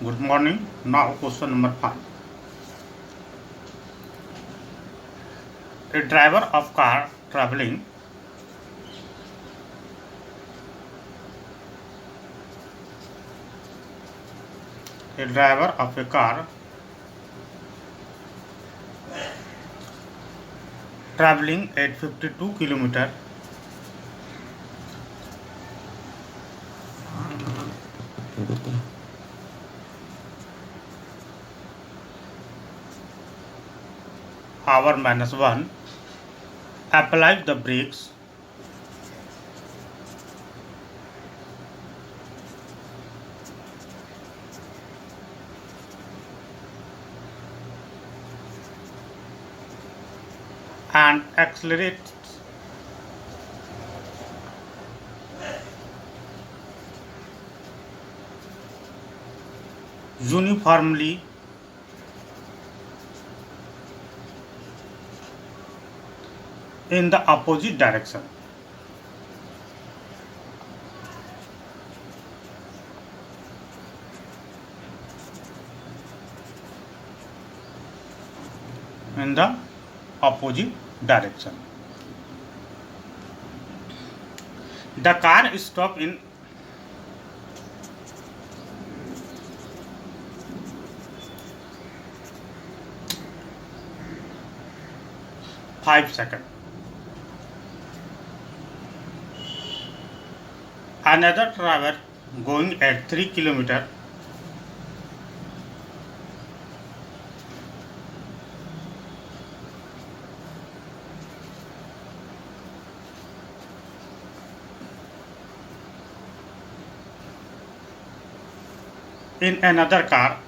Good morning. Now question number 5. A driver of car traveling at 52 km hour minus 1 applies the brakes and accelerates uniformly in the opposite direction. In the opposite direction. The car stopped in 5 seconds. Another driver going at 3 km in another car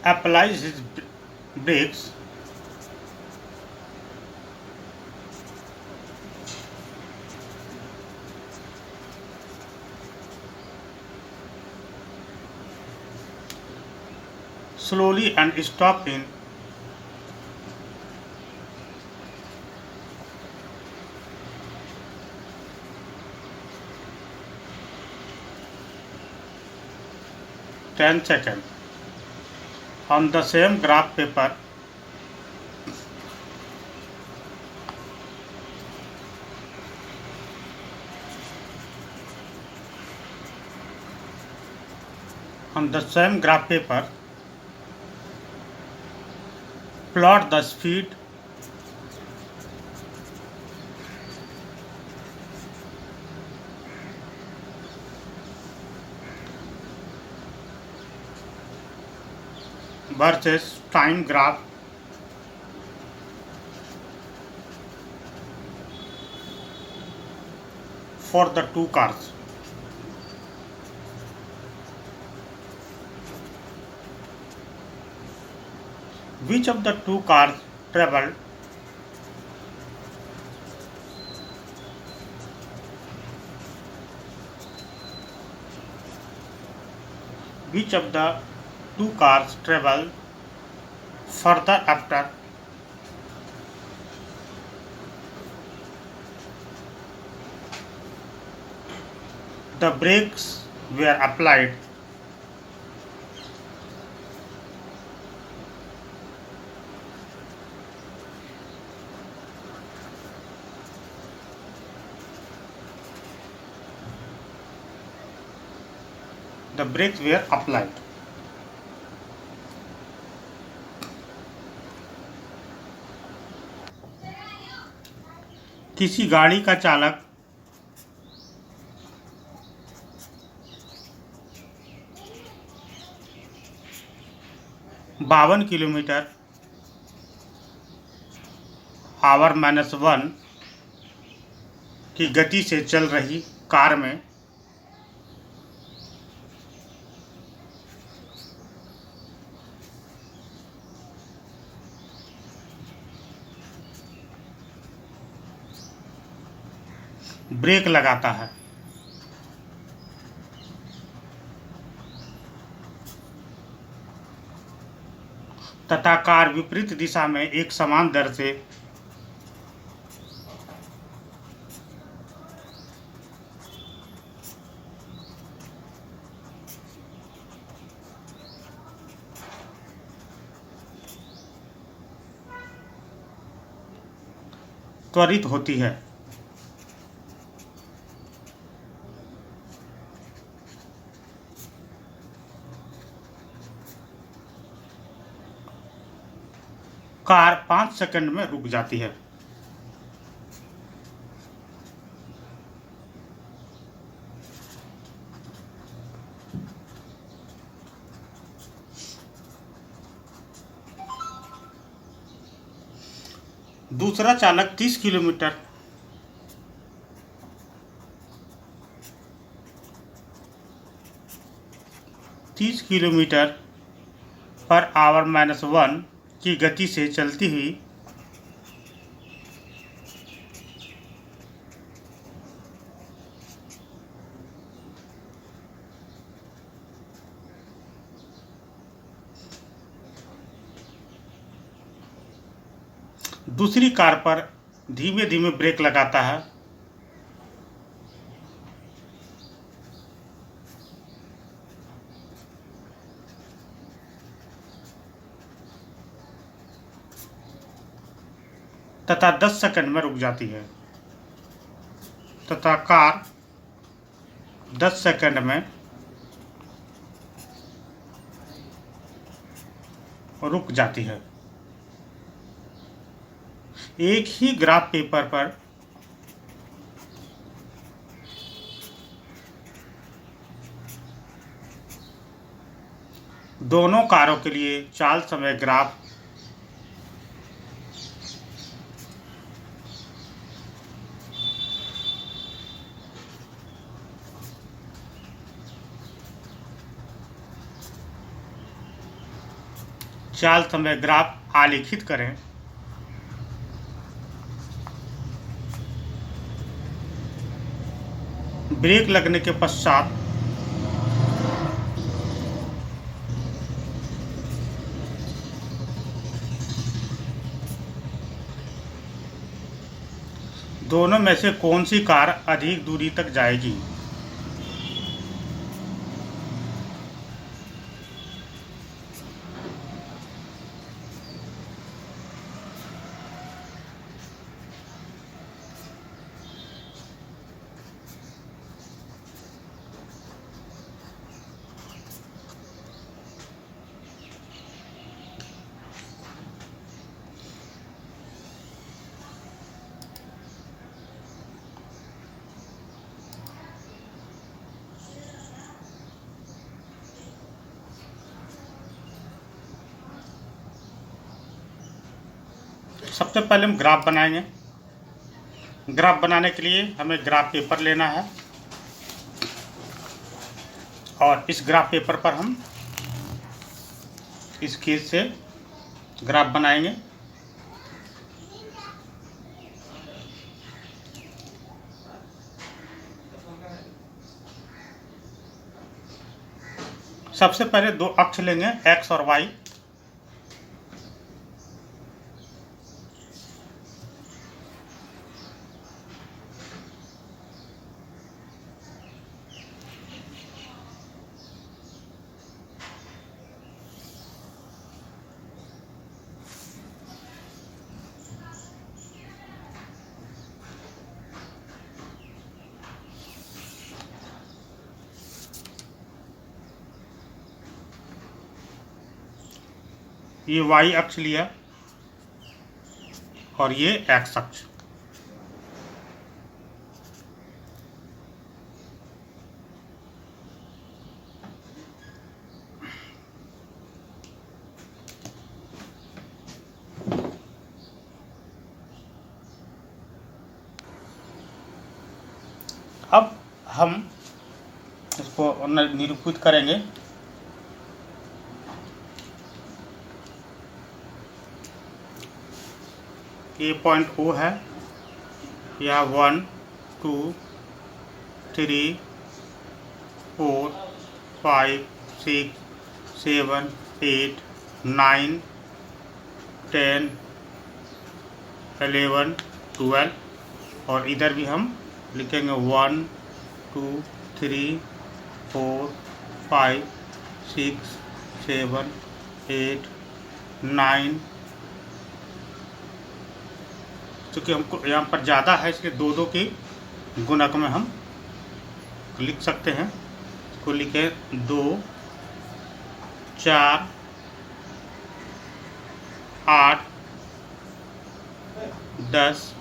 applies his brakes slowly and stop in 10 seconds. On the same graph paper, plot the speed versus time graph for the two cars. Which of the two cars traveled further after the brakes were applied? The brakes were applied. किसी गाड़ी का चालक 52 kilometre our -1 की गति से चल रही car में ब्रेक लगाता है तथा कार विपरीत दिशा में एक समान दर से त्वरित होती है। कार 5 सेकंड में रुक जाती है। दूसरा चालक 30 किलोमीटर पर आवर -1 की गति से चलती हुई दूसरी कार पर धीमे धीमे ब्रेक लगाता है। तथा 10 सेकंड में रुक जाती है। तथा कार 10 सेकंड में रुक जाती है। एक ही ग्राफ पेपर पर दोनों कारों के लिए चाल समय ग्राफ आलेखित करें। ब्रेक लगने के पश्चात दोनों में से कौन सी कार अधिक दूरी तक जाएगी? सबसे पहले हम ग्राफ बनाएंगे। ग्राफ बनाने के लिए हमें ग्राफ पेपर लेना है और इस ग्राफ पेपर पर हम स्केच से ग्राफ बनाएंगे। सबसे पहले दो अक्ष लेंगे, एक्स और वाई। ये वाई अक्ष लिया और ये एक्स अक्ष। अब हम इसको निरूपित करेंगे। ये पॉइंट O है, यह 1 2 3 4 5 6 7 8 9 10 11 12 और इधर भी हम लिखेंगे 1 2 3 4 5 6 7 8 9 क्योंकि हमको यहाँ पर ज़्यादा है इसलिए दो दो के गुणक में हम लिख सकते हैं। इसको लिखे 2 4 8 10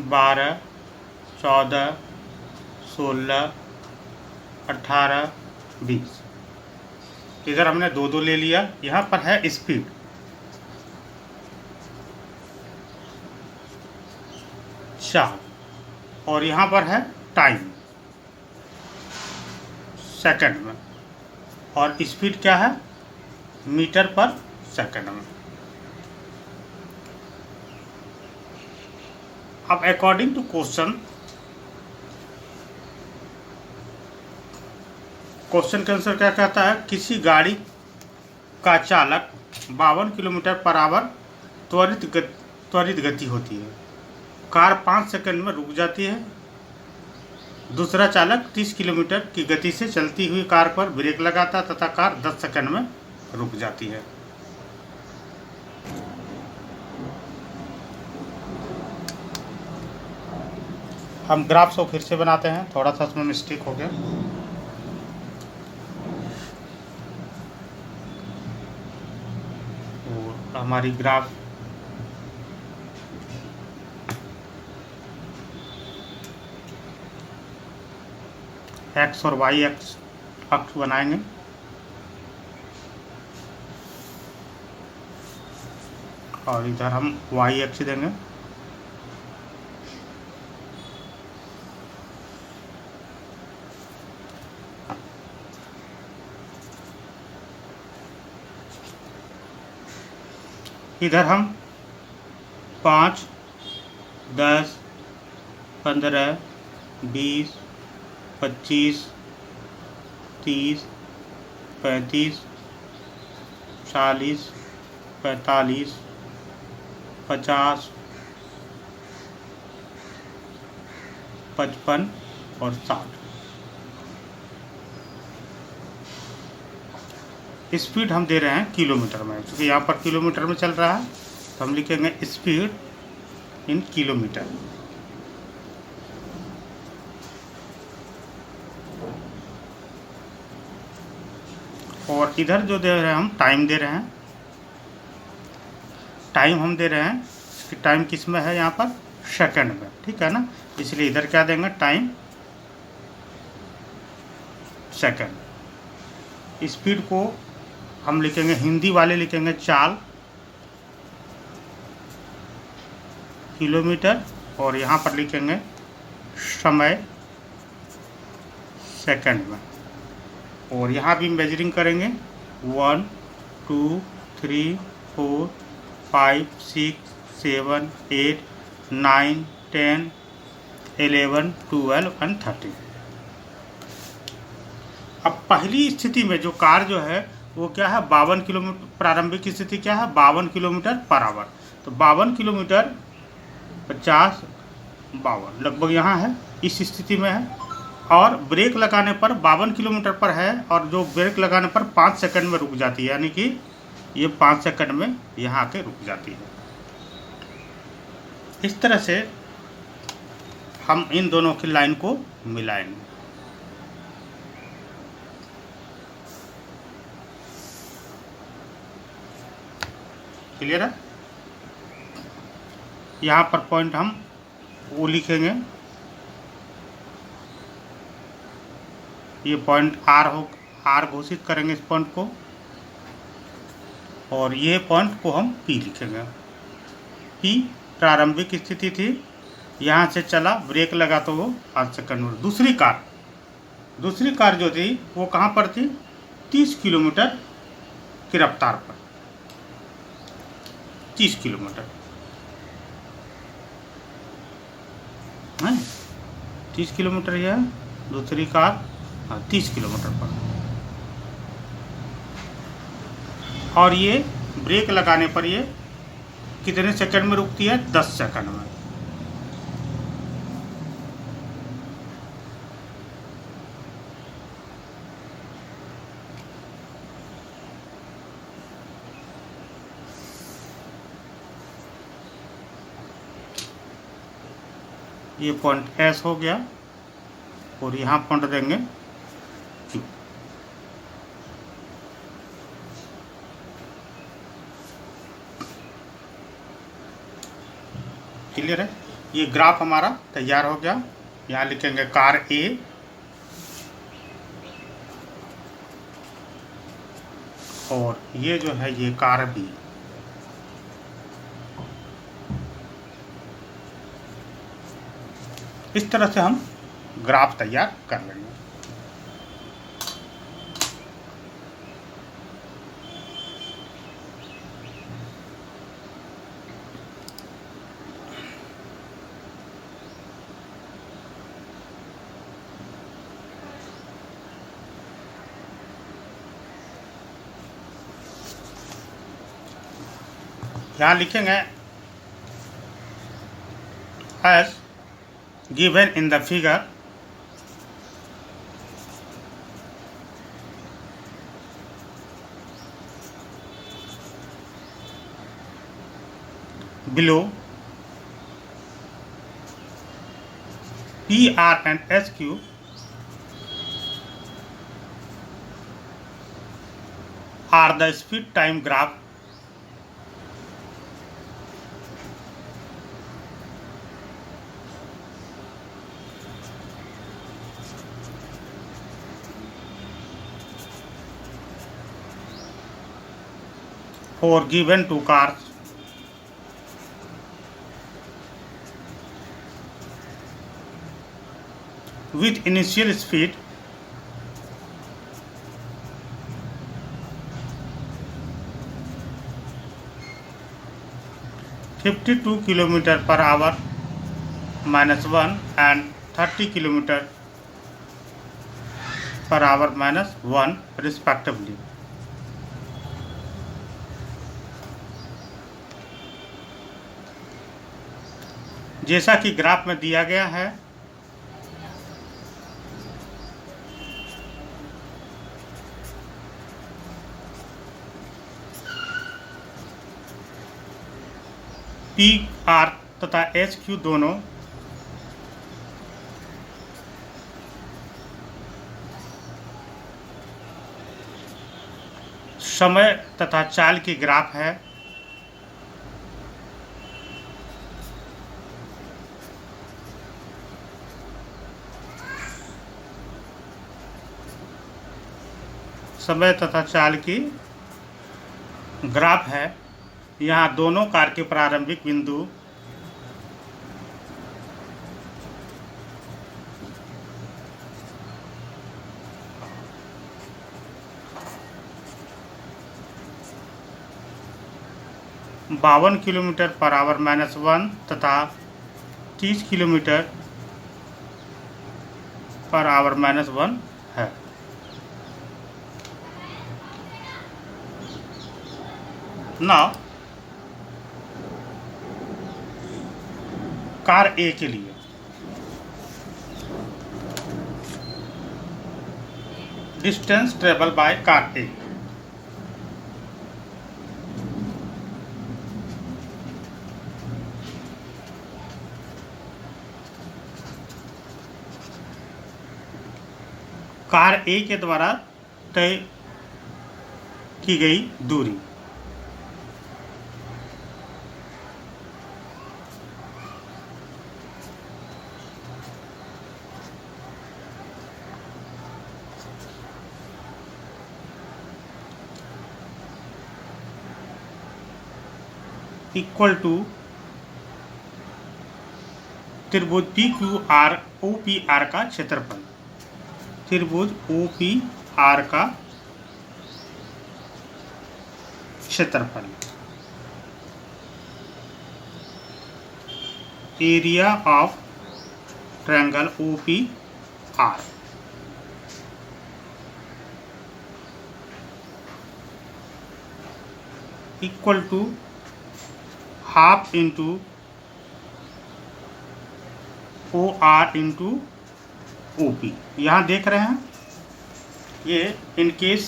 12 14 16 18 20। इधर हमने दो दो ले लिया। यहाँ पर है स्पीड, चार, और यहाँ पर है टाइम सेकंड में, और स्पीड क्या है मीटर पर सेकंड में। अब अकॉर्डिंग टू क्वेश्चन के आंसर क्या कहता है, किसी गाड़ी का चालक 52 किलोमीटर पर आवर त्वरित गति होती है, कार 5 सेकंड में रुक जाती है। दूसरा चालक 30 किलोमीटर की गति से चलती हुई कार पर ब्रेक लगाता तथा कार 10 सेकंड में रुक जाती है। हम ग्राफ को फिर से बनाते हैं, थोड़ा सा उसमें मिस्टेक हो गया। हमारी ग्राफ एक्स और वाई अक्ष बनाएंगे। और इधर हम वाई अक्ष देंगे। इधर हम 5, 10, 15, 20, 25, 30, 35, 40, 45, 50, 55 और 60। स्पीड हम दे रहे हैं किलोमीटर में, क्योंकि यहाँ पर किलोमीटर में चल रहा है तो हम लिखेंगे स्पीड इन किलोमीटर। और इधर जो दे रहे हैं हम टाइम दे रहे हैं। टाइम हम दे रहे हैं कि टाइम किस में है, यहाँ पर सेकंड में, ठीक है ना। इसलिए इधर क्या देंगे, टाइम सेकंड। स्पीड को हम लिखेंगे, हिंदी वाले लिखेंगे चाल किलोमीटर, और यहाँ पर लिखेंगे समय सेकंड में। और यहाँ भी मेजरिंग करेंगे 1 2 3 4 5 6 7 8 9 10 11 12 और 13। अब पहली स्थिति में जो कार जो है वो क्या है, 52 किलोमीटर। प्रारंभिक स्थिति क्या है, 52 किलोमीटर पर आवर। तो 52 किलोमीटर 50 52 लगभग यहाँ है, इस स्थिति में है। और ब्रेक लगाने पर 52 किलोमीटर पर है, और जो ब्रेक लगाने पर 5 सेकंड में रुक जाती है, यानी कि ये 5 सेकंड में यहाँ आके रुक जाती है। इस तरह से हम इन दोनों की लाइन को मिलाएंगे। क्लियर है। यहाँ पर पॉइंट हम वो लिखेंगे, ये पॉइंट आर घोषित करेंगे इस पॉइंट को, और ये पॉइंट को हम पी लिखेंगे। पी प्रारंभिक स्थिति थी, यहाँ से चला, ब्रेक लगा तो वो 5 सेकंड में। दूसरी कार जो थी वो कहाँ पर थी, 30 किलोमीटर की रफ्तार पर, 30 किलोमीटर है, 30 किलोमीटर यह दूसरी कार 30 किलोमीटर पर। और ये ब्रेक लगाने पर ये कितने सेकंड में रुकती है, 10 सेकंड में। ये पॉइंट एस हो गया और यहाँ पॉइंट देंगे क्यू। क्लियर है? ये ग्राफ हमारा तैयार हो गया। यहाँ लिखेंगे कार ए और ये जो है ये कार बी। इस तरह से हम ग्राफ तैयार कर लेंगे। यहाँ लिखेंगे as given in the figure below, P, R and S, Q are the speed time graph for given two cars with initial speed 52 kilometre per hour -1 and 30 kilometre per hour -1 respectively. जैसा कि graph में दिया गया है, P R तथा H Q दोनों समय तथा चाल की ग्राफ है। समय तथा चाल की ग्राफ है। यहाँ दोनों कार के प्रारंभिक बिंदु बावन किलोमीटर पर आवर -1 तथा 30 किलोमीटर पर आवर -1 है। नाउ कार ए के लिए distance travel by car A. Car A के द्वारा तय की गई दूरी इक्वल टू त्रिभुज P Q R O P R का क्षेत्रफल। त्रिभुज ओ पी आर का क्षेत्रफल area of triangle O P R equal to half into O R into O P. यहाँ देख रहे हैं ये इन केस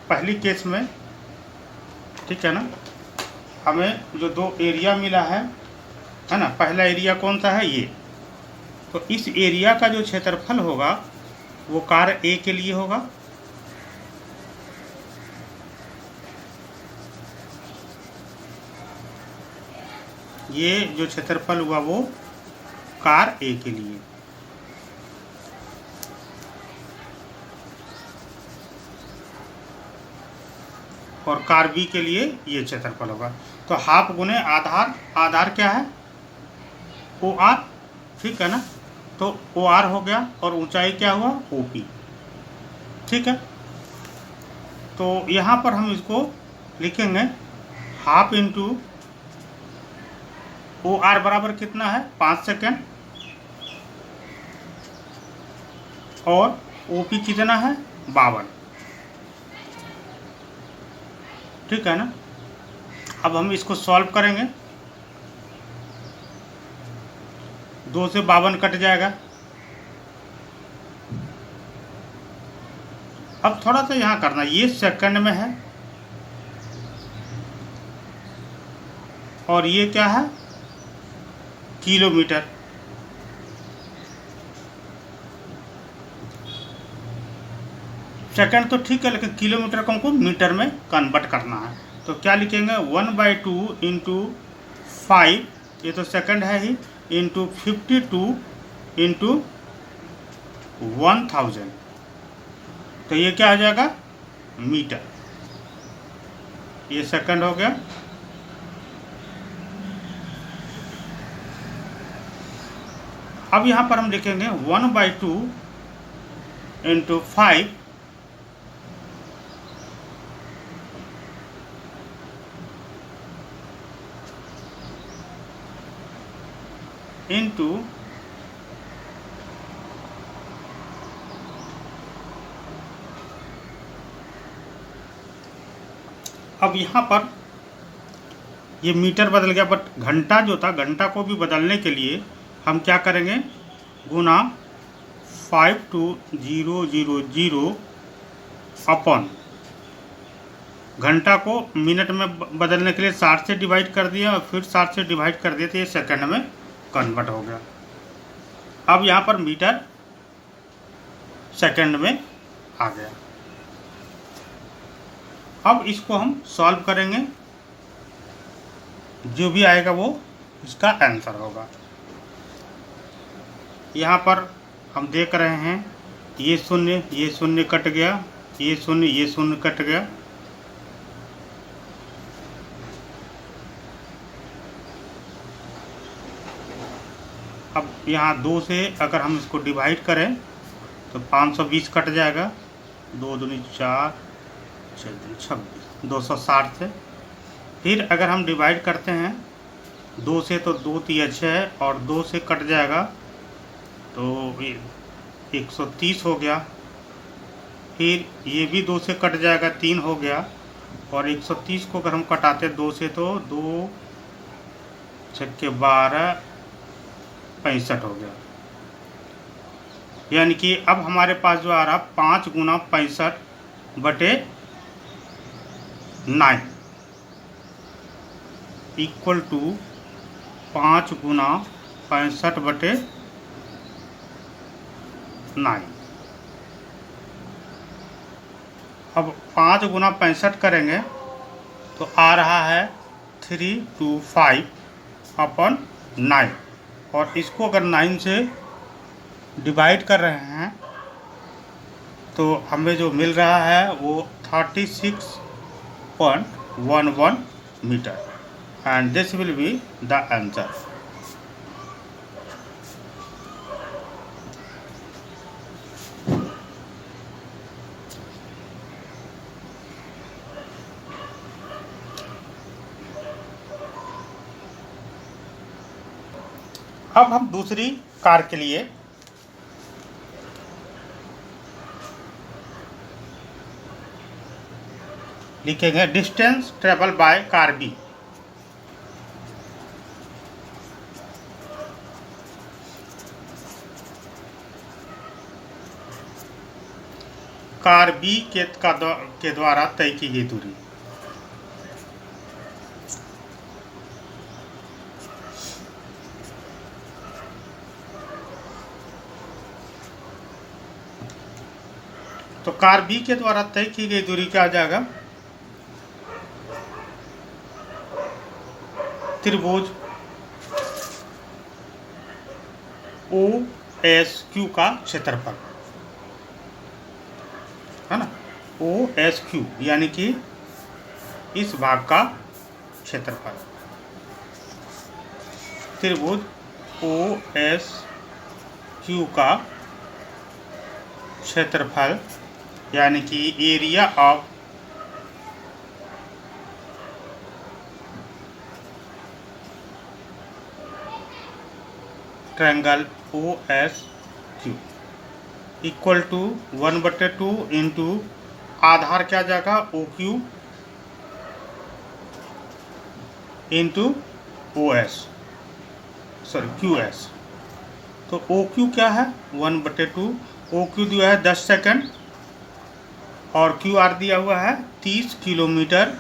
पहली केस में, ठीक है ना, हमें जो दो एरिया मिला है ना, पहला एरिया कौन सा है, ये तो इस एरिया का जो क्षेत्रफल होगा वो कार ए के लिए होगा। ये जो क्षेत्रफल हुआ वो कार ए के लिए। और कार बी के लिए ये क्षेत्रफल होगा। तो हाफ गुने आधार, आधार क्या है ओ आर, ठीक है ना। तो ओ आर हो गया और ऊंचाई क्या हुआ ओ पी, ठीक है। तो यहाँ पर हम इसको लिखेंगे हाफ इंटू ओ आर बराबर कितना है 5 सेकेंड, और ओ पी कितना है 52, ठीक है ना। अब हम इसको सॉल्व करेंगे, 2 से 52 कट जाएगा। अब थोड़ा सा यहाँ करना, ये सेकंड में है और ये क्या है किलोमीटर। सेकंड तो ठीक है, लेकिन किलोमीटर को हमको मीटर में कन्वर्ट करना है। तो क्या लिखेंगे 1/2 इंटू 5, ये तो सेकंड है ही, इंटू 52 इंटू 1000, तो ये क्या हो जाएगा मीटर। ये सेकंड हो गया। अब यहाँ पर हम लिखेंगे 1/2 इंटू 5 इंटू अब यहाँ पर ये मीटर बदल गया, बट घंटा जो था, घंटा को भी बदलने के लिए हम क्या करेंगे गुना 5200 अपॉन, घंटा को मिनट में बदलने के लिए 60 से डिवाइड कर दिया और फिर 60 से डिवाइड कर दिया, तो ये सेकंड में कन्वर्ट हो गया। अब यहाँ पर मीटर सेकंड में आ गया। अब इसको हम सॉल्व करेंगे, जो भी आएगा वो इसका आंसर होगा। यहाँ पर हम देख रहे हैं ये शून्य कट गया, ये शून्य कट गया। अब यहाँ 2 से अगर हम इसको डिवाइड करें तो 520 कट जाएगा, 2 दूनी 4, 6 दूनी 26, 260 से। फिर अगर हम डिवाइड करते हैं 2 से तो 2 3 6 और 2 से कट जाएगा तो 130 हो गया। फिर ये भी 2 से कट जाएगा 3 हो गया, और 130 को अगर हम कटाते 2 से तो 2 छक्के 12 65 हो गया। यानी कि अब हमारे पास जो आ रहा 5 गुना 65/9 इक्वल टू 5 गुना 65/9। अब 5 गुना 65 करेंगे तो आ रहा है 325/9, और इसको अगर 9 से डिवाइड कर रहे हैं तो हमें जो मिल रहा है वो 36.11 metre, and this will be the answer. अब हम दूसरी कार के लिए लिखेंगे distance travel by car B. Car B के द्वारा तय की गई दूरी। तो कार बी के द्वारा तय की गई दूरी क्या आ जाएगा, त्रिभुज ओ एस क्यू का क्षेत्रफल है ना, ओ एस क्यू यानी कि इस भाग का क्षेत्रफल, त्रिभुज ओ एस क्यू का क्षेत्रफल यानी कि area of triangle O S Q equal to 1/2 into आधार क्या जाएगा O Q into O S sorry Q S. तो ओ क्यू क्या है 1/2, ओ क्यू दिया है 10 सेकंड और क्यू आर दिया हुआ है 30 किलोमीटर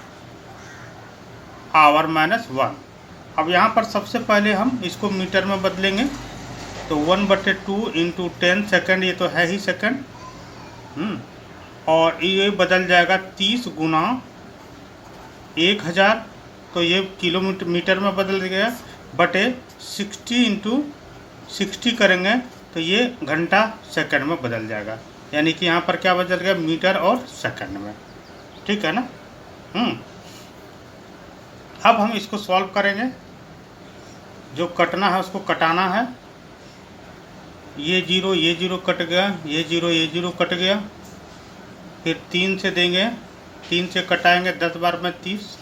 आवर -1। अब यहाँ पर सबसे पहले हम इसको मीटर में बदलेंगे, तो 1/2 इंटू 10 सेकेंड, ये तो है ही सेकेंड, और ये बदल जाएगा 30 गुना 1000, तो ये किलोमीटर मीटर में बदल गया, बटे 60 इंटू 60 करेंगे तो ये घंटा सेकंड में बदल जाएगा, यानी कि यहाँ पर क्या बदल गया मीटर और सेकंड में, ठीक है ना। अब हम इसको सॉल्व करेंगे, जो कटना है उसको कटाना है, ये जीरो कट गया, ये जीरो कट गया, फिर 3 से देंगे, 3 से कटाएंगे 10 बार में 30,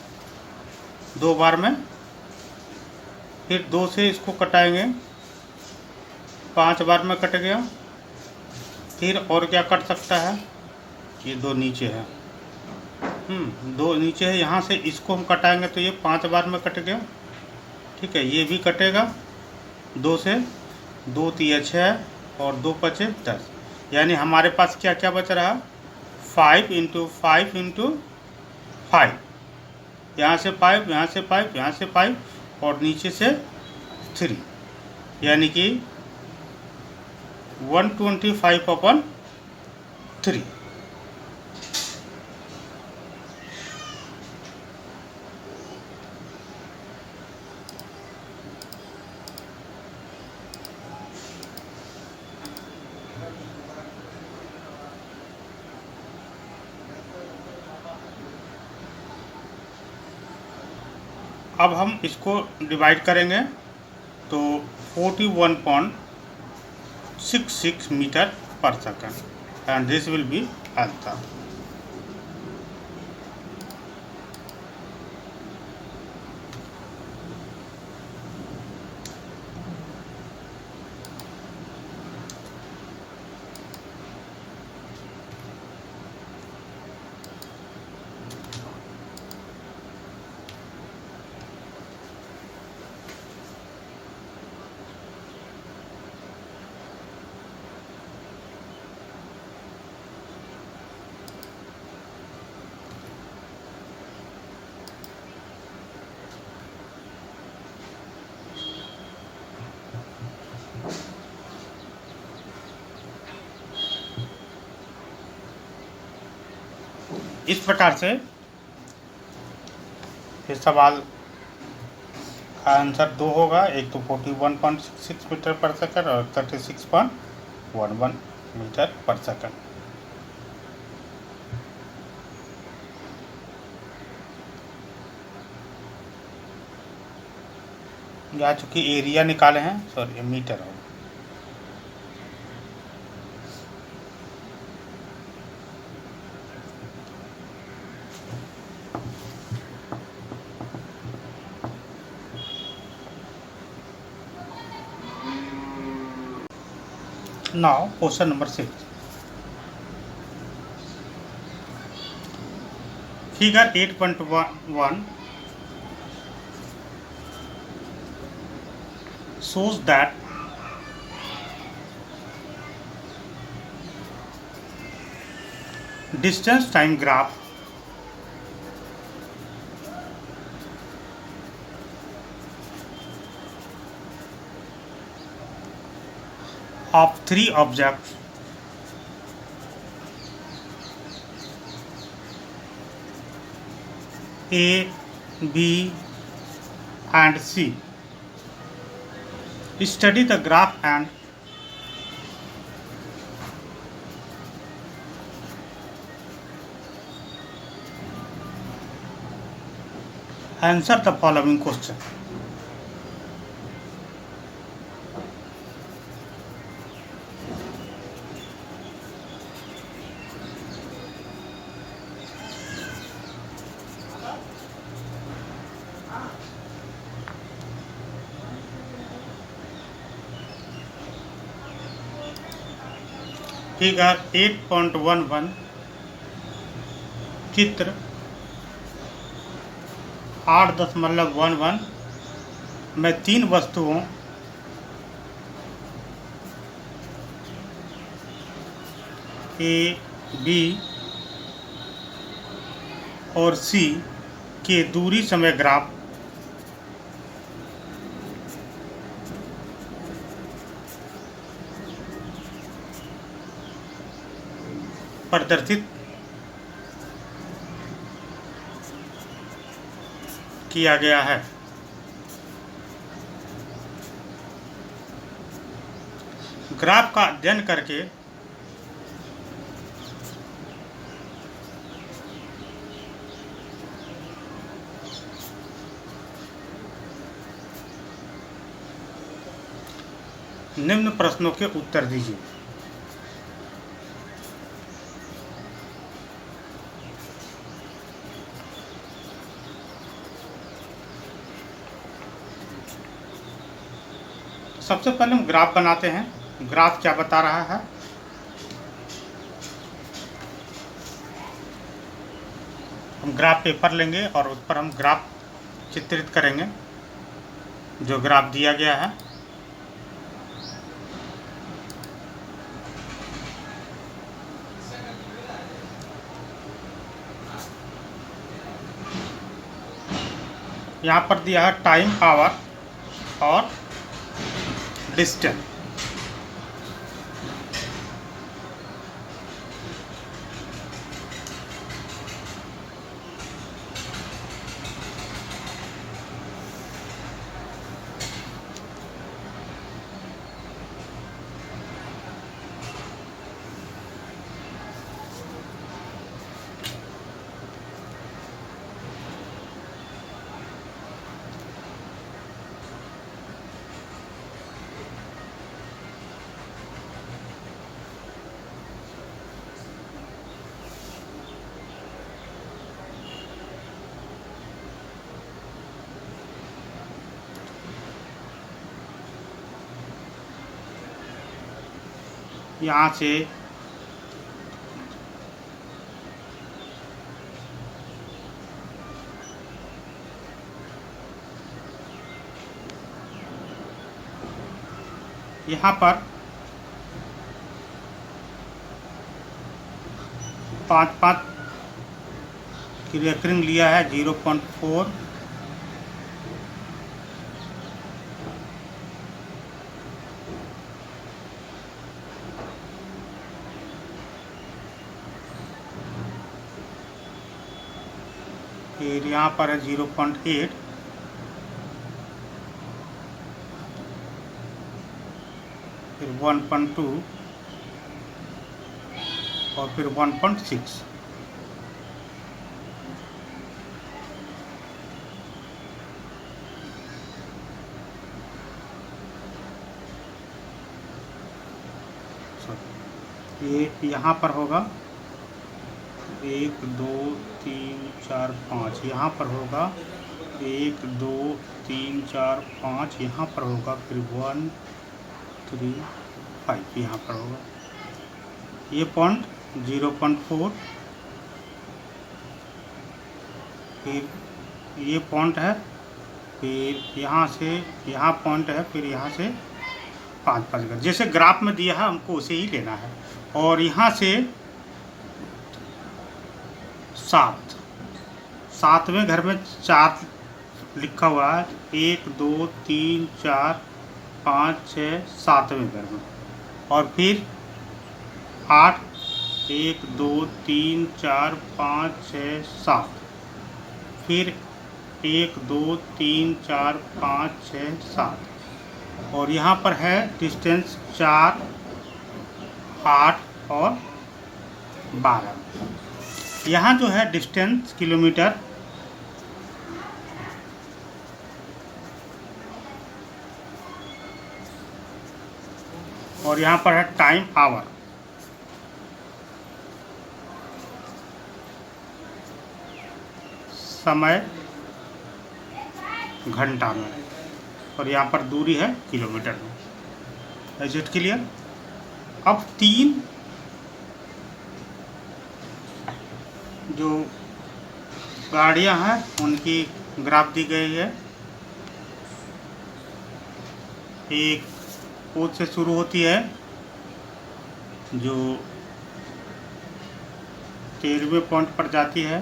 2 बार में, फिर 2 से इसको कटाएंगे 5 बार में कट गया, फिर और क्या कट सकता है, ये 2 नीचे है, 2 नीचे है, यहाँ से इसको हम कटाएंगे तो ये 5 बार में कट गया, ठीक है, ये भी कटेगा 2 से, 2 3 6 और 2 5 10, यानी हमारे पास क्या क्या बच रहा, 5 इंटू 5 इंटू 5, यहाँ से 5, यहाँ से 5, यहाँ से 5 और नीचे से 3, यानी कि 125/3। अब हम इसको डिवाइड करेंगे तो 41.66 मीटर पर second, and this will B answer. इस प्रकार से फिर सवाल का आंसर 2 होगा, एक तो 41.66 मीटर पर सेकंड और 36.11 मीटर पर सेकंड। यहाँ चूँकि एरिया निकाले हैं, सॉरी मीटर होगा। Now question number 6. Figure 8.1 shows that distance time graph of 3 objects A, B and C. Study the graph and answer the following question. Figure 8.11 चित्र 8.11 में 3 वस्तुओं A, B और C के दूरी समय ग्राफ प्रदर्शित किया गया है। ग्राफ का अध्ययन करके निम्न प्रश्नों के उत्तर दीजिए। सबसे पहले हम ग्राफ बनाते हैं। ग्राफ क्या बता रहा है? हम ग्राफ पेपर लेंगे और उस पर हम ग्राफ चित्रित करेंगे। जो ग्राफ दिया गया है यहाँ पर दिया है टाइम, आवर और डिस्टेंस। यहाँ से यहाँ पर 5 की रेकरिंग लिया है 0.4, फिर यहाँ पर है 0.8, फिर 1.2 और फिर 1.6। ये यहाँ पर होगा 1 2 3 4 5, यहाँ पर होगा 1 2 3 4 5, यहाँ पर होगा फिर 1 3 5, यहाँ पर होगा। ये पॉइंट 0.4, फिर ये पॉइंट है, फिर यहाँ से यहाँ पॉइंट है, फिर यहाँ से 5 घर। जैसे ग्राफ में दिया है हमको उसे ही लेना है। और यहाँ से 7वें घर में 4 लिखा हुआ है, 1 2 3 4 5 6 7वें घर में। और फिर 8 1 2 3 4 5 6 7, फिर 1 2 3 4 5 6 7 और यहाँ पर है डिस्टेंस 4 8 और 12। यहाँ जो है डिस्टेंस किलोमीटर और यहाँ पर है टाइम आवर। समय घंटा में और यहाँ पर दूरी है किलोमीटर में। Is it clear? अब 3 जो गाड़ियाँ हैं उनकी ग्राफ दी गई है। एक O से शुरू होती है जो 13वें पॉइंट पर जाती है,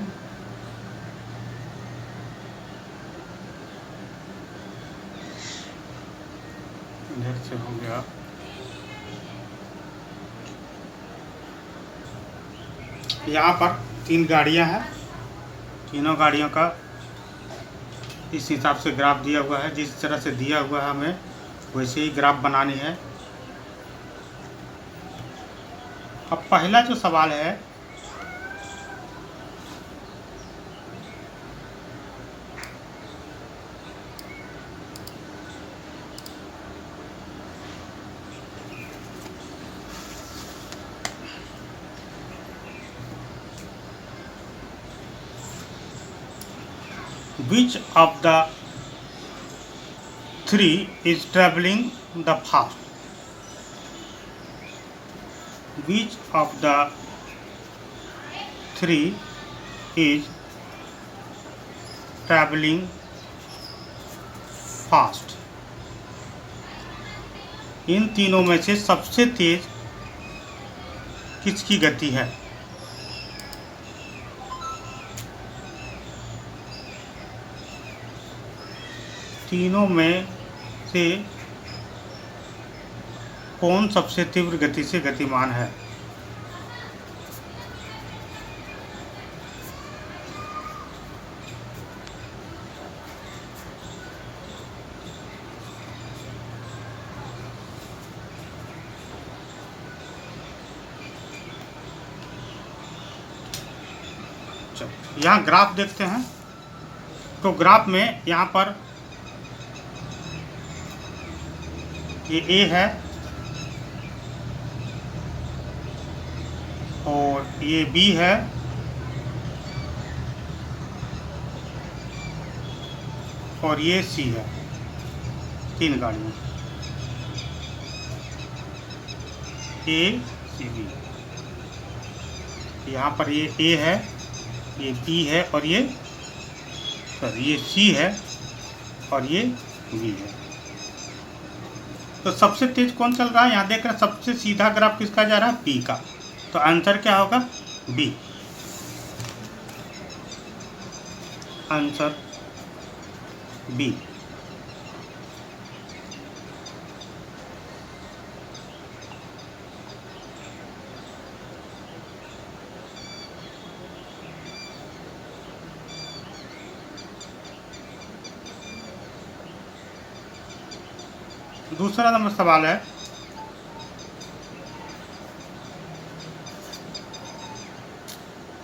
इधर से हो गया। यहाँ पर 3 गाड़ियाँ हैं, तीनों गाड़ियों का इस हिसाब से ग्राफ दिया हुआ है। जिस तरह से दिया हुआ है हमें वैसे ही ग्राफ बनानी है। अब पहला जो सवाल है which of the 3 is traveling the fast? Which of the 3 is traveling fast? इन तीनों में से सबसे तेज किसकी गति है? तीनों में से कौन सबसे तीव्र गति से गतिमान है? यहाँ ग्राफ देखते हैं तो ग्राफ में यहाँ पर ये A है और ये B है और ये C है। 3 गाड़ियाँ A C B। यहाँ पर ये A है, ये B है और ये C है और ये B है। तो सबसे तेज कौन चल रहा है? यहाँ देख रहे हैं सबसे सीधा ग्राफ किसका जा रहा है? P का। तो आंसर क्या होगा? B। Answer B। दूसरा नंबर सवाल है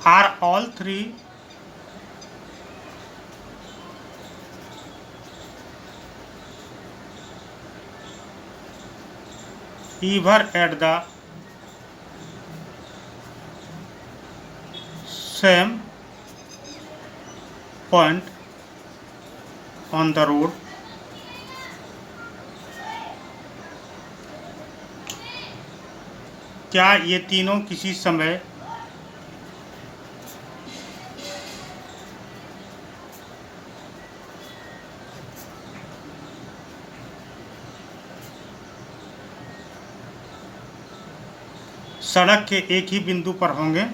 are all 3 either at the same point on the road? क्या ये तीनों किसी समय सड़क के एक ही बिंदु पर होंगे?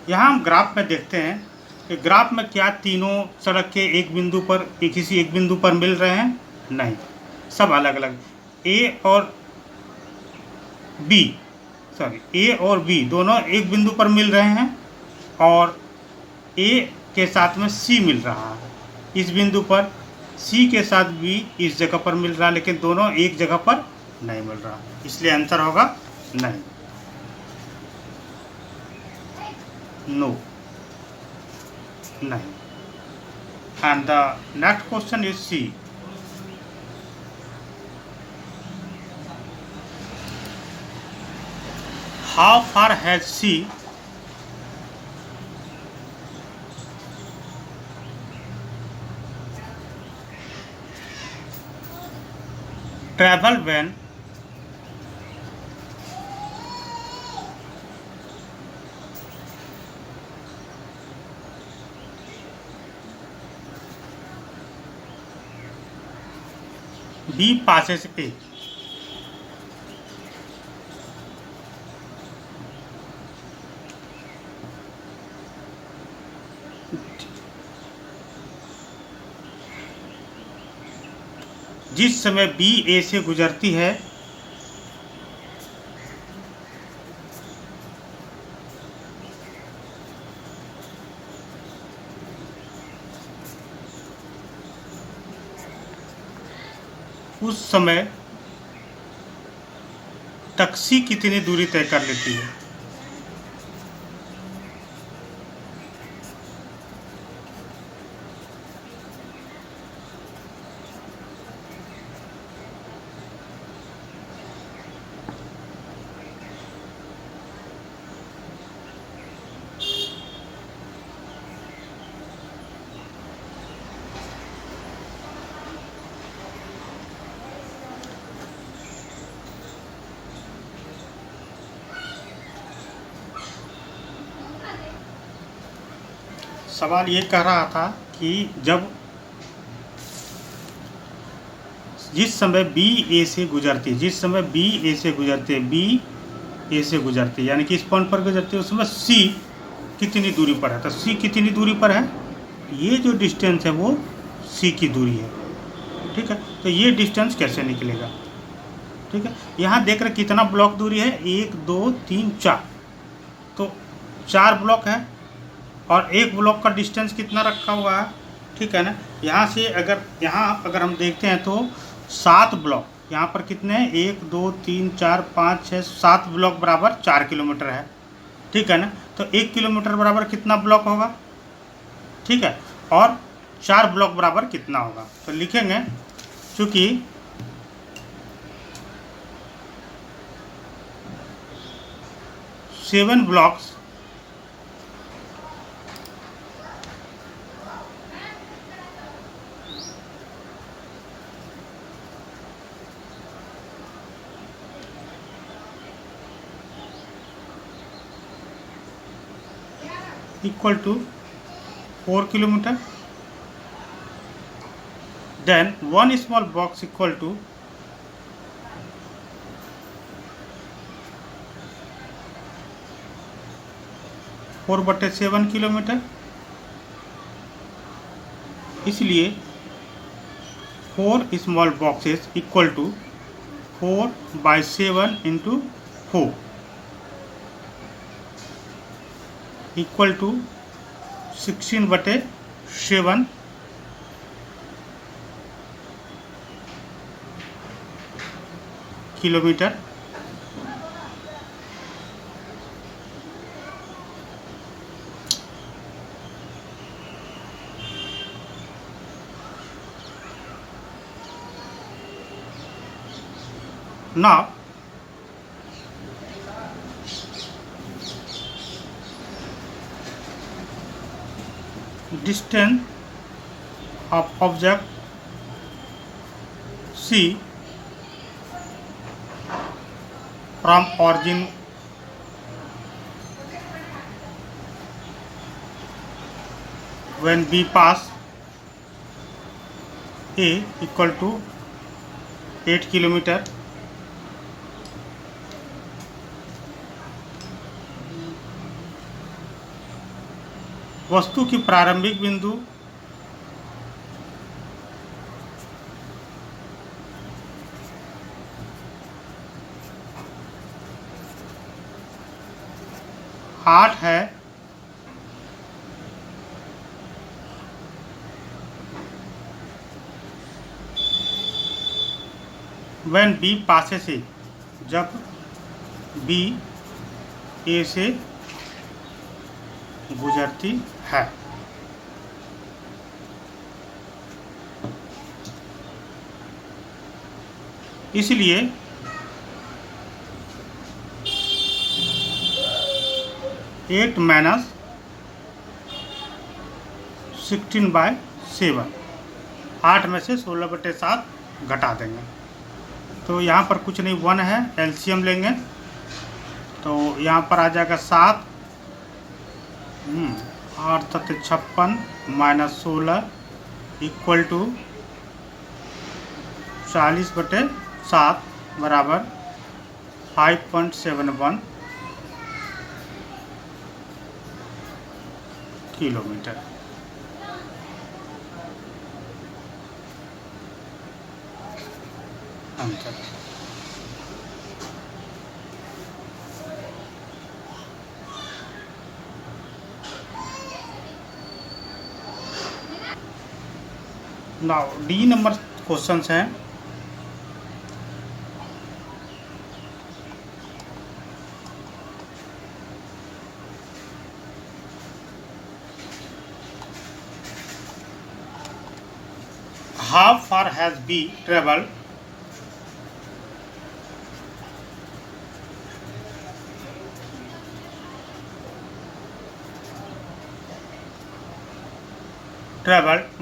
यहाँ हम ग्राफ में देखते हैं कि ग्राफ में क्या तीनों सड़क के एक बिंदु पर किसी एक बिंदु पर मिल रहे हैं? नहीं, सब अलग अलग। ए और बी दोनों एक बिंदु पर मिल रहे हैं और ए के साथ में सी मिल रहा है इस बिंदु पर, सी के साथ बी इस जगह पर मिल रहा है, लेकिन दोनों एक जगह पर नहीं मिल रहा, इसलिए आंसर होगा नहीं, नो, नहीं। And the next question is C. How far has C traveled when B passes A? जिस समय B A से गुजरती है उस समय तक C कितनी दूरी तय कर लेती है? सवाल ये कह रहा था कि जब जिस समय बी ए से गुजरती है, जिस समय बी ए से गुजरती है, बी ए से गुजरती है यानी कि इस पॉइंट पर गुजरती है, उस समय सी कितनी दूरी पर है? तो सी कितनी दूरी पर है? ये जो डिस्टेंस है वो सी की दूरी है, ठीक है। तो ये डिस्टेंस कैसे निकलेगा? ठीक है, यहाँ देख रहे कितना ब्लॉक दूरी है, 1 2 3 4, तो 4 ब्लॉक है और एक ब्लॉक का डिस्टेंस कितना रखा हुआ है, ठीक है ना। यहाँ से अगर हम देखते हैं तो 7 ब्लॉक यहाँ पर कितने हैं, 1 2 3 4 5 6 7 ब्लॉक बराबर 4 किलोमीटर है, ठीक है ना। तो 1 किलोमीटर बराबर कितना ब्लॉक होगा, ठीक है, और 4 ब्लॉक बराबर कितना होगा? तो लिखेंगे चूँकि seven blocks equal to 4 kilometer, then one small box equal to 4/7 kilometre, इसलिए 4 small boxes equal to 4/7 into 4 equal to 16/7 kilometre. Now distance of object C from origin when B pass A equal to 8 kilometer, वस्तु की प्रारंभिक बिंदु आठ है, when B passes A, जब B A से गुजरती है। इसलिए 8 माइनस 16/7, 8 में से 16/7 घटा देंगे। तो यहाँ पर कुछ नहीं, 1 है, एलसीएम लेंगे तो यहाँ पर आ जाएगा 7, 8 7 56 माइनस 16 इक्वल टू 40/7 बराबर 5.71 किलोमीटर। अंतर नाउ डी नंबर क्वेश्चंस हैं। How far has B traveled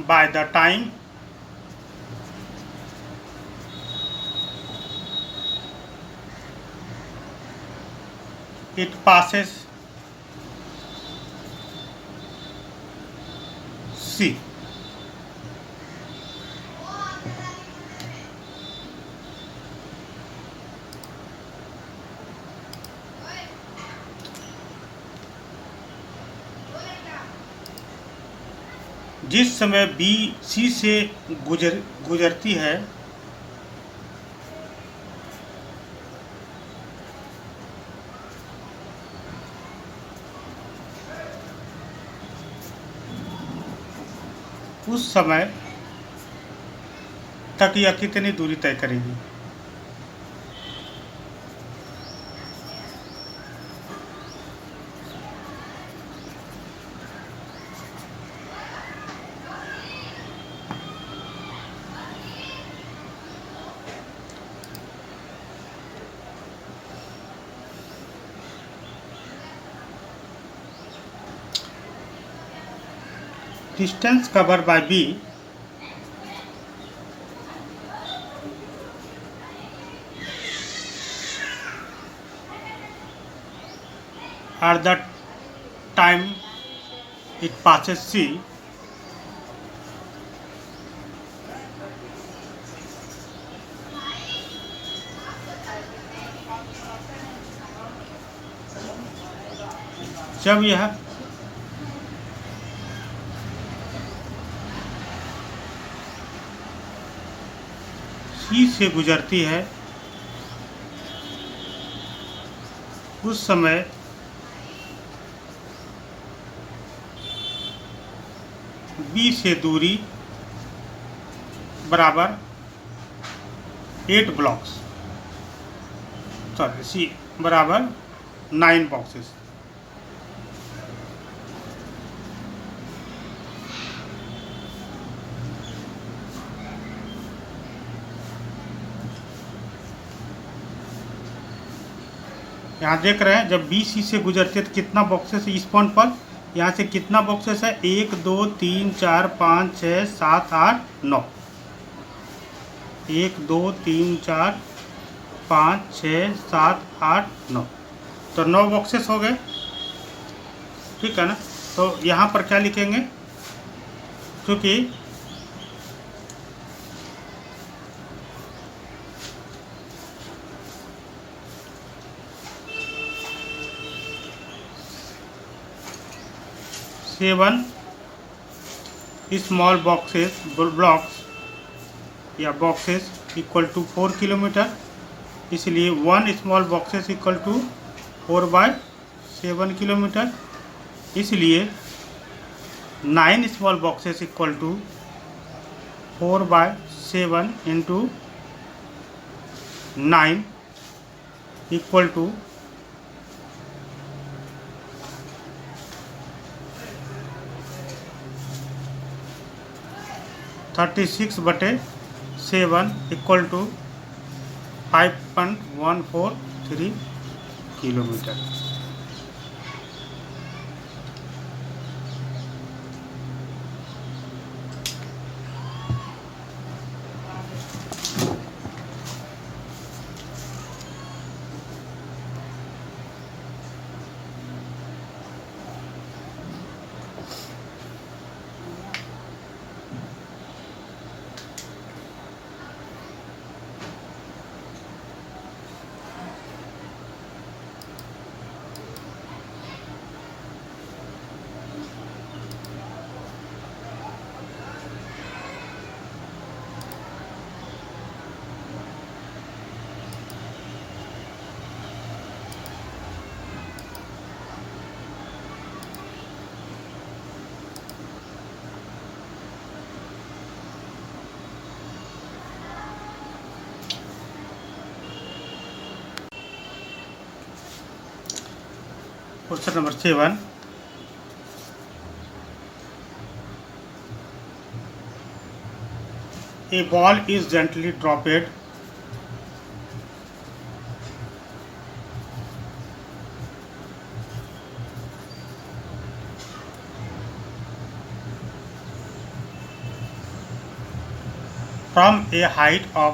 by the time it passes C? जिस समय B C से गुजरती है उस समय तक यह कितनी दूरी तय करेगी? Distance covered by B at the time it passes C जब यह C से गुजरती है उस समय B से दूरी बराबर 8 ब्लॉक्स, सॉरी C बराबर 9 बॉक्सेस। यहाँ देख रहे हैं जब बी सी से गुजरते हैं तो कितना बॉक्सेस है इस पॉइंट पर, यहाँ से कितना बॉक्सेस है 1 2 3 4 5 6 7 8 9, 1 2 3 4 5 6 7 8 9, तो 9 बॉक्सेस हो गए, ठीक है ना। तो यहाँ पर क्या लिखेंगे, क्योंकि 7 स्मॉल बॉक्सेस ब्लॉक्स या बॉक्सेस इक्वल टू 4 किलोमीटर, इसलिए 1 small boxes equal to 4/7 kilometre, इसलिए 9 small boxes equal to 4/7 into 9 equal to 36/7 equal to 5.143 kilometre. Question number 7, a ball is gently dropped from a height of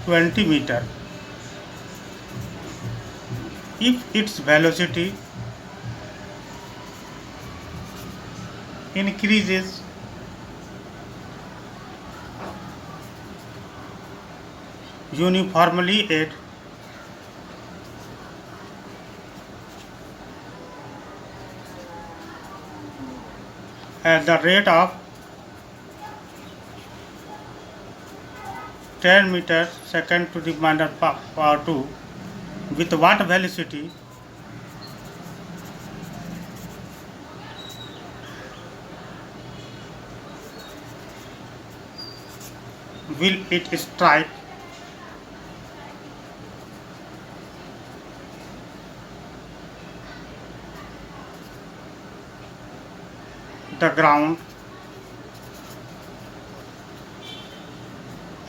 20 meter. If its velocity increases uniformly at the rate of 10 meters second to the minus power 2, with what velocity will it strike the ground?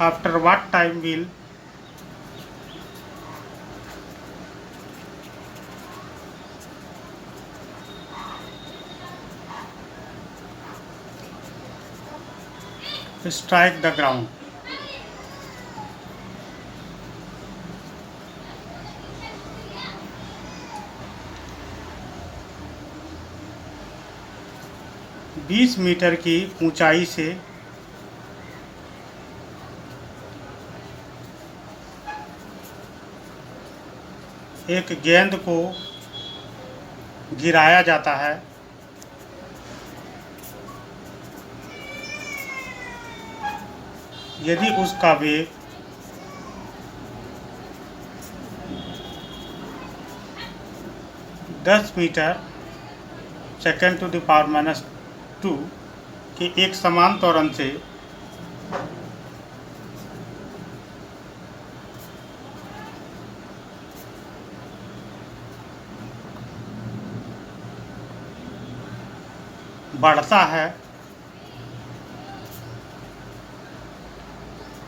After what time will strike the ground? बीस metre की ऊंचाई से एक गेंद को गिराया जाता है। यदि उसका वेग 10 metre second to the power minus 2 के एक समान त्वरण से बढ़ता है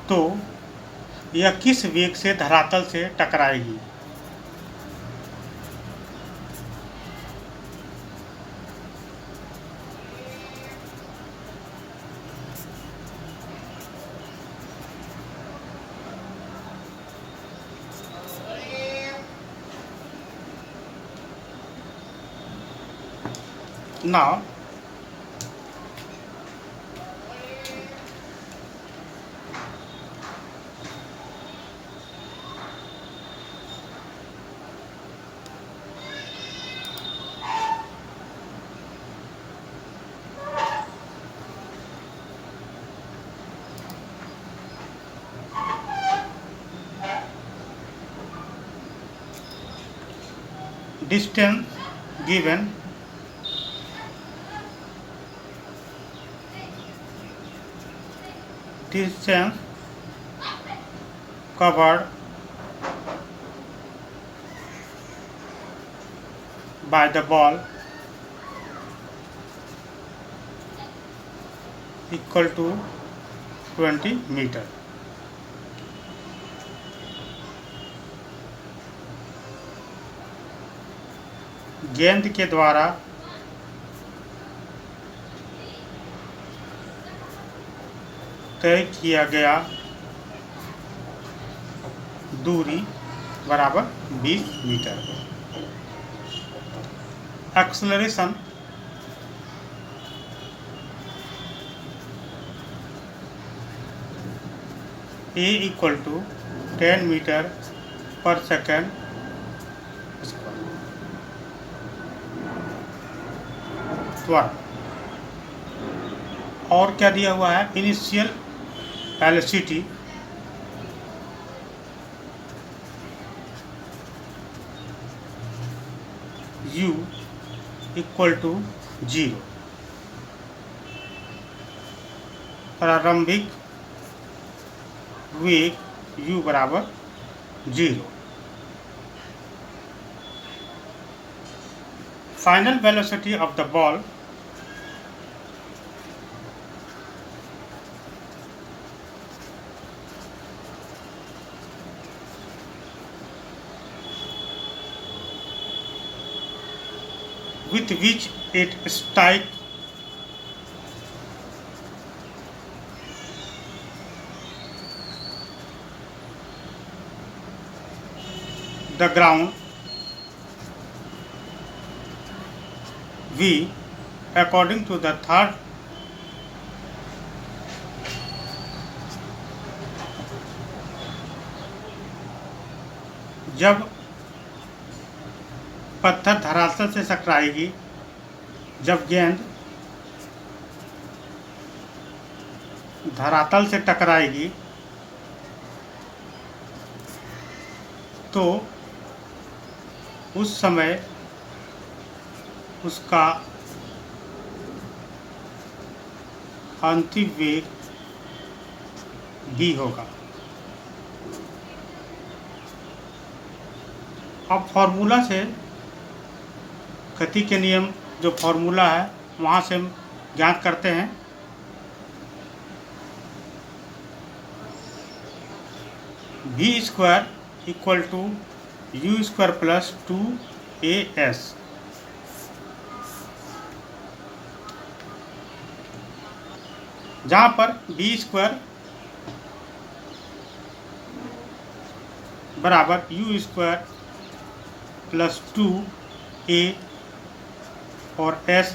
तो यह किस वेग से धरातल से टकराएगी? Now distance given distance covered by the ball equal to 20 metre. गेंद के द्वारा तय किया गया दूरी बराबर 20 metre. Acceleration a equal to 10 metre पर सेकेंड त्वरण। और क्या दिया हुआ है, initial velocity u equal to 0, प्रारंभिक वेग u बराबर 0। Final velocity of the ball with which it strike the ground v according to the third जब पत्थर धरातल से टकराएगी, जब गेंद धरातल से टकराएगी तो उस समय उसका अंतिम वेग v होगा। अब फॉर्मूला से गति के नियम जो फॉर्मूला है वहाँ से हम ज्ञात करते हैं। v square equal to u square plus 2as। जहाँ पर v स्क्वायर बराबर u स्क्वायर प्लस 2a और s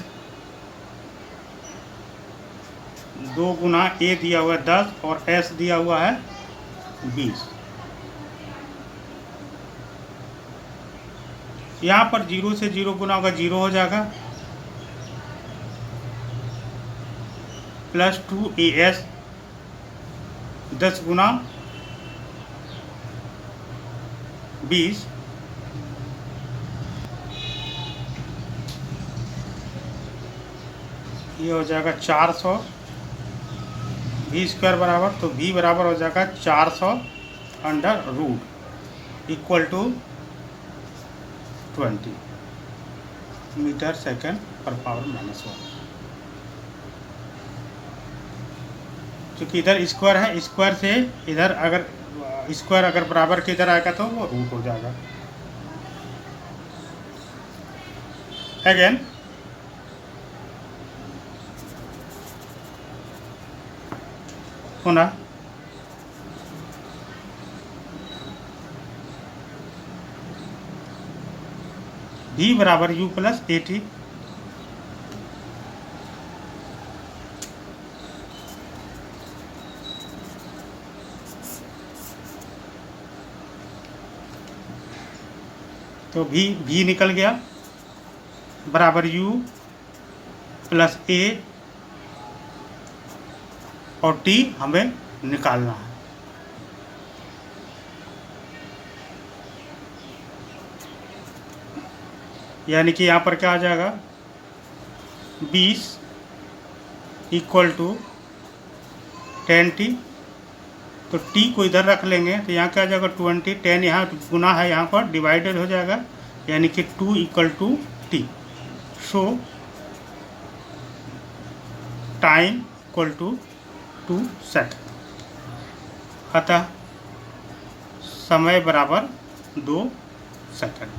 2 गुना a दिया हुआ है 10 और s दिया हुआ है 20। यहाँ पर 0 से 0 गुना होगा 0 हो जाएगा, प्लस 2as 10 गुना 20 ये हो जाएगा 400 v स्क्वायर बराबर, तो v बराबर हो जाएगा 400 under root equal to 20 metre second पर पावर -1। क्योंकि इधर स्क्वायर है, स्क्वायर से इधर अगर स्क्वायर अगर बराबर के इधर आएगा तो वो रूट हो जाएगा। अगेन पुनः v बराबर u प्लस 80 तो v निकल गया बराबर u प्लस a और t हमें निकालना है। यानी कि यहाँ पर क्या आ जाएगा 20 इक्वल टू 10t। तो t को इधर रख लेंगे तो यहाँ क्या आ जाएगा 20, 10 यहाँ गुना है, यहाँ पर डिवाइडेड हो जाएगा, यानी कि 2 equal to t। So time equal to 2 second, अतः समय बराबर 2 second.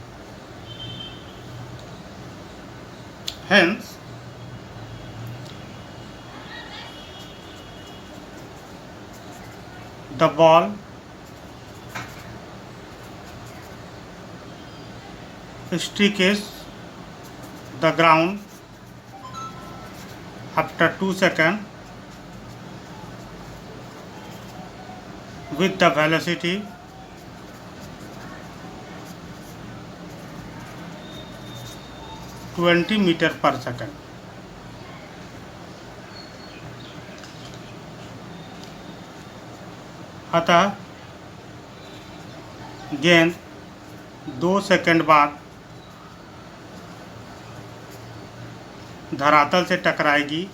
Hence, the ball streaks the ground after 2 seconds with the velocity (20 metre पर सेकंड। अतः गेंद 2 सेकंड बाद धरातल से टकराएगी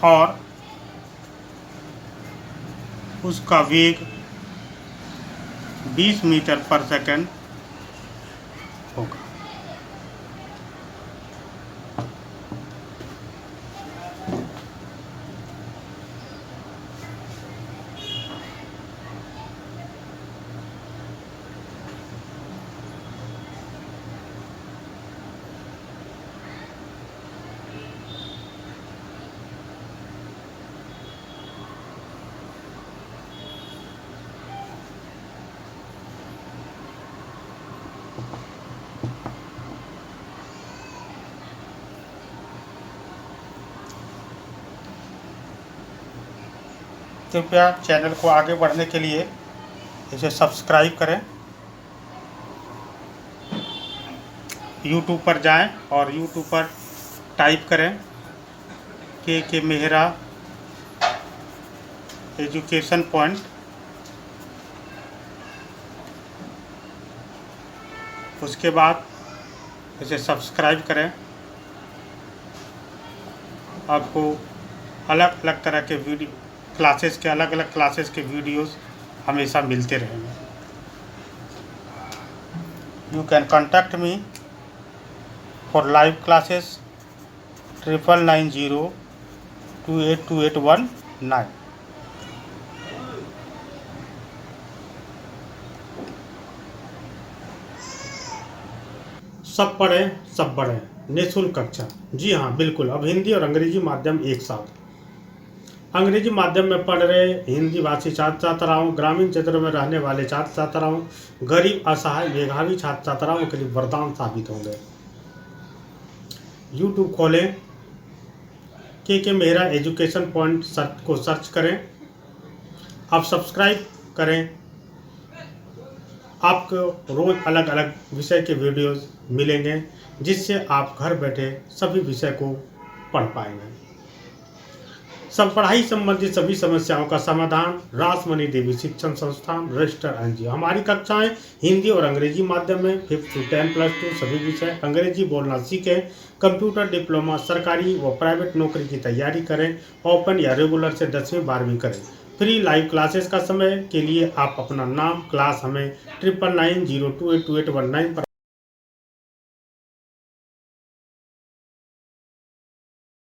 और उसका वेग 20 मीटर पर सेकंड होगा। कृपया चैनल को आगे बढ़ने के लिए इसे सब्सक्राइब करें, यूट्यूब पर जाएं और यूट्यूब पर टाइप करें के मेहरा एजुकेशन पॉइंट। उसके बाद इसे सब्सक्राइब करें। आपको अलग अलग तरह के वीडियो क्लासेस के अलग अलग क्लासेस के वीडियोस हमेशा मिलते रहेंगे। You can contact me for live classes 9990282819। सब पढ़ें सब बढ़ें निःशुल्क कक्षा। जी हाँ बिल्कुल, अब हिंदी और अंग्रेजी माध्यम एक साथ। अंग्रेजी माध्यम में पढ़ रहे हिंदी भाषी छात्र छात्राओं, ग्रामीण क्षेत्रों में रहने वाले छात्र छात्राओं, गरीब असहाय मेधावी छात्र छात्राओं के लिए वरदान साबित होंगे। यूट्यूब खोलें, के मेहरा एजुकेशन पॉइंट को सर्च करें, आप सब्सक्राइब करें। आपको रोज अलग अलग विषय के वीडियोस मिलेंगे जिससे आप घर बैठे सभी विषय को पढ़ पाएंगे। सब पढ़ाई संबंधी सभी समस्याओं का समाधान रासमणि देवी शिक्षण संस्थान रजिस्टर एनजीओ। हमारी कक्षाएं हिंदी और अंग्रेजी माध्यम में 5th to 10+2 सभी विषय। अंग्रेजी बोलना सीखें, कंप्यूटर डिप्लोमा, सरकारी व प्राइवेट नौकरी की तैयारी करें, ओपन या रेगुलर से 10वीं 12वीं करें। फ्री लाइव क्लासेस का समय के लिए आप अपना नाम, क्लास हमें 9990282819 पर